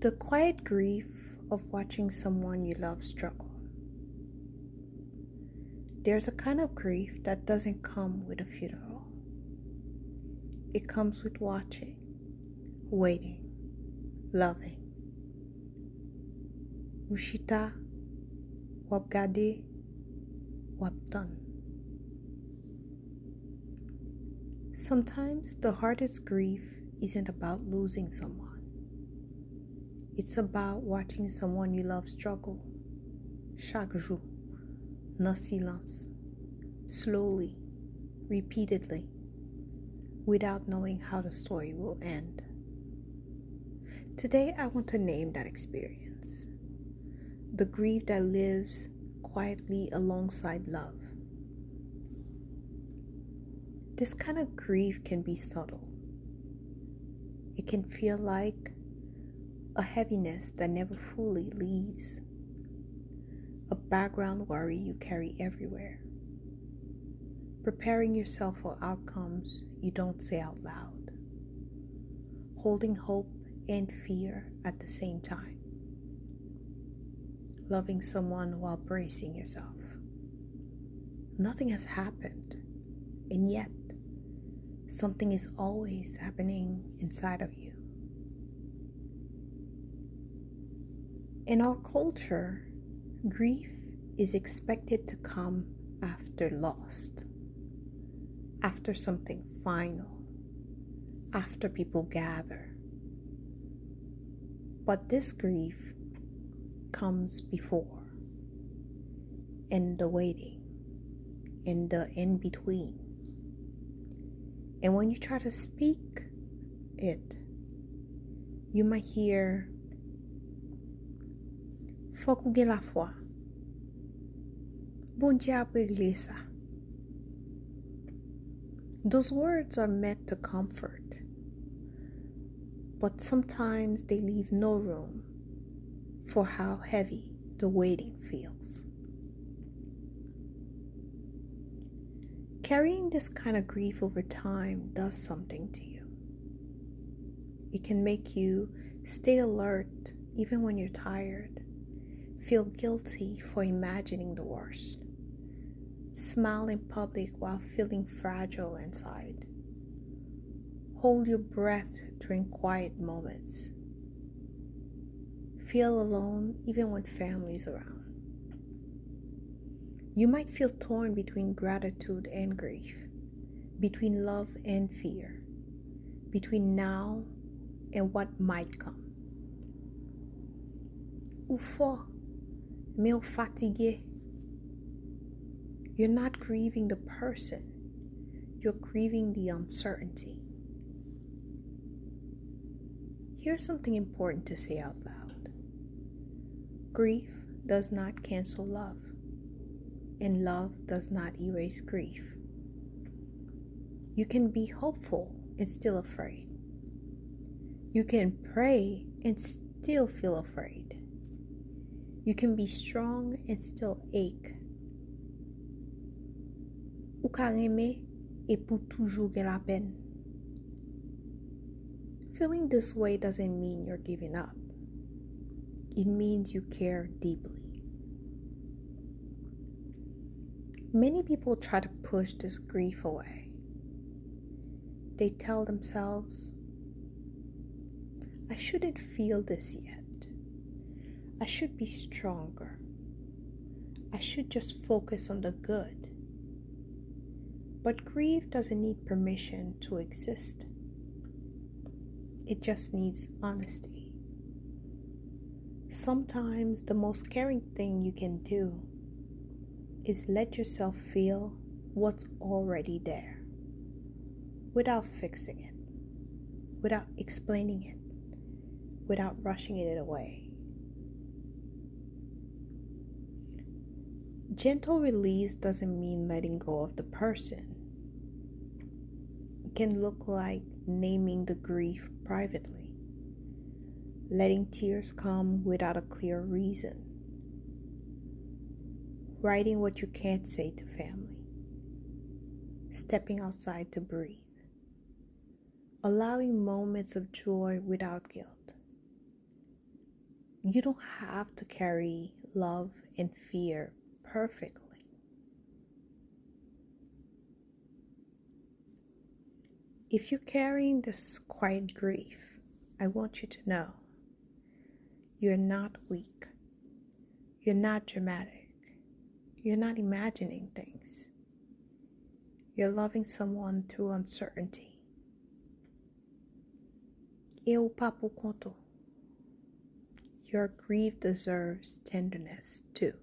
The quiet grief of watching someone you love struggle. There's a kind of grief that doesn't come with a funeral. It comes with watching, waiting, loving. Ushita, wapgade, waptan. Sometimes the hardest grief isn't about losing someone. It's about watching someone you love struggle. Chaque jour, no silence, slowly, repeatedly, without knowing how the story will end. Today, I want to name that experience. The grief that lives quietly alongside love. This kind of grief can be subtle. It can feel like a heaviness that never fully leaves, a background worry you carry everywhere, preparing yourself for outcomes you don't say out loud, holding hope and fear at the same time, loving someone while bracing yourself. Nothing has happened, and yet something is always happening inside of you. In our culture, grief is expected to come after loss, after something final, after people gather. But this grief comes before, in the waiting, in the in-between. And when you try to speak it, you might hear, "Faut qu'on ait la foi. Bon Dieu a réglé ça." Those words are meant to comfort, but sometimes they leave no room for how heavy the waiting feels. Carrying this kind of grief over time does something to you. It can make you stay alert even when you're tired, feel guilty for imagining the worst, smile in public while feeling fragile inside, hold your breath during quiet moments, feel alone even when family's around. You might feel torn between gratitude and grief, between love and fear, between now and what might come. Ou fort, mais ou fatigué. You're not grieving the person, you're grieving the uncertainty. Here's something important to say out loud. Grief does not cancel love, and love does not erase grief. You can be hopeful and still afraid. You can pray and still feel afraid. You can be strong and still ache. Ou ka reme et pour toujours gen la peine. Feeling this way doesn't mean you're giving up. It means you care deeply. Many people try to push this grief away. They tell themselves, "I shouldn't feel this yet. I should be stronger. I should just focus on the good." But grief doesn't need permission to exist. It just needs honesty. Sometimes the most caring thing you can do is let yourself feel what's already there, without fixing it, without explaining it, without rushing it away. Gentle release doesn't mean letting go of the person. It can look like naming the grief privately, letting tears come without a clear reason, writing what you can't say to family, stepping outside to breathe, allowing moments of joy without guilt. You don't have to carry love and fear perfectly. If you're carrying this quiet grief, I want you to know you're not weak. You're not dramatic. You're not imagining things. You're loving someone through uncertainty. Eu papo conto. Your grief deserves tenderness too.